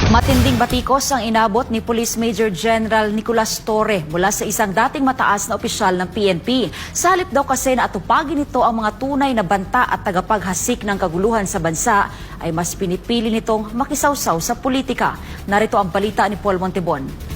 Matinding batikos ang inabot ni Police Major General Nicolas Torre mula sa isang dating mataas na opisyal ng PNP. Sa halip daw kasi na atupagin nito ang mga tunay na banta at tagapaghasik ng kaguluhan sa bansa, ay mas pinipili nitong makisawsaw sa politika. Narito ang balita ni Paul Montebon.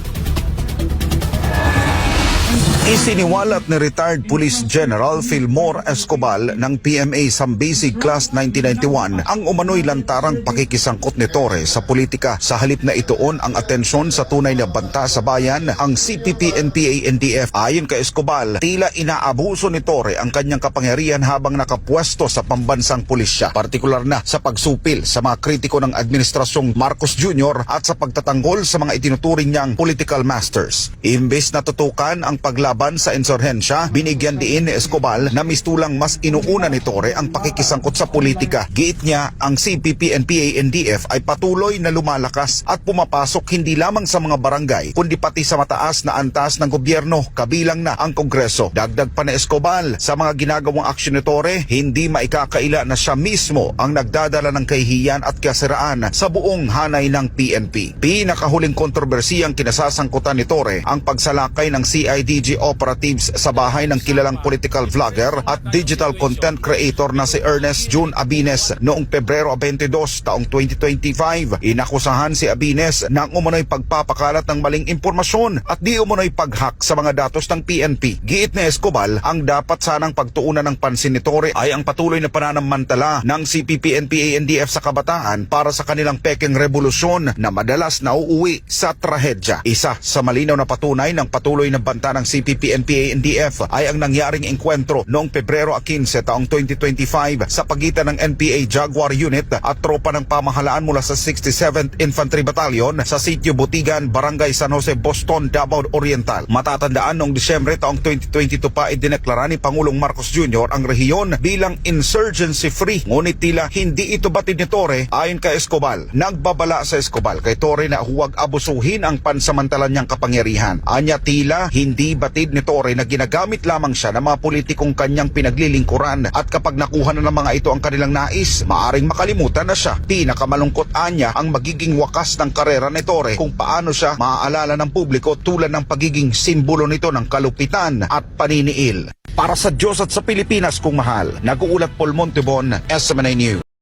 Isiniwalat ni retired Police General Fillmore Escobal ng PMA Zambezi Class 1991 ang umano'y lantarang pakikisangkot ni Torre sa politika. Sa halip na ituon ang atensyon sa tunay na banta sa bayan, ang CPP-NPA-NDF. Ayon kay Escobal, tila inaabuso ni Torre ang kanyang kapangyarihan habang nakapwesto sa pambansang pulisya, partikular na sa pagsupil sa mga kritiko ng Administrasyong Marcos Jr. at sa pagtatanggol sa mga itinuturing niyang political masters. Imbes na tutukan ang paglaban sa insurhensya, binigyan diin ni Escobal na mistulang mas inuuna ni Torre ang pakikisangkot sa politika. Giit niya, ang CPP-NPA-NDF ay patuloy na lumalakas at pumapasok hindi lamang sa mga barangay, kundi pati sa mataas na antas ng gobyerno, kabilang na ang Kongreso. Dagdag pa ni Escobal, sa mga ginagawang aksyon ni Torre, hindi maikakaila na siya mismo ang nagdadala ng kahihiyan at kasiraan sa buong hanay ng PNP. Pinakahuling kontrobersiyang kinasasangkutan ni Torre ang pagsalakay ng CIDG operatives sa bahay ng kilalang political vlogger at digital content creator na si Ernest June Abines noong Pebrero 22 taong 2025. Inakusahan si Abines ng umano'y pagpapakalat ng maling impormasyon at di umano'y paghack sa mga datos ng PNP. Giit ni Escobal, ang dapat sanang pagtuunan ng pansin ni Torre ay ang patuloy na pananamantala ng CPP-NPA-NDF sa kabataan para sa kanilang pekeng revolusyon na madalas nauuwi sa trahedya. Isa sa malinaw na patunay ng patuloy na banta ng CPP-NPA-NDF ay ang nangyaring engkwentro noong Pebrero 15 taong 2025 sa pagitan ng NPA Jaguar Unit at tropa ng pamahalaan mula sa 67th Infantry Battalion sa Sitio Butigan, Barangay San Jose, Boston, Davao Oriental. Matatandaan noong Disyembre taong 2022 pa idineklara ni Pangulong Marcos Jr. ang rehiyon bilang insurgency-free. Ngunit tila hindi ito batid ni Torre. Ayon kay Escobal, nagbabala sa Escobal kay Torre na huwag abusuhin ang pansamantalan niyang kapangyarihan. Anya tila hindi batid ni Torre na ginagamit lamang siya ng mga politikong kanyang pinaglilingkuran at kapag nakuha na ng mga ito ang kanilang nais, maaring makalimutan na siya. Pinakamalungkot anya ang magiging wakas ng karera ni Torre kung paano siya maaalala ng publiko tulad ng pagiging simbolo nito ng kalupitan at paniniil. Para sa Diyos at sa Pilipinas kung mahal, nag-uulat Paul Montebon, SMNA News.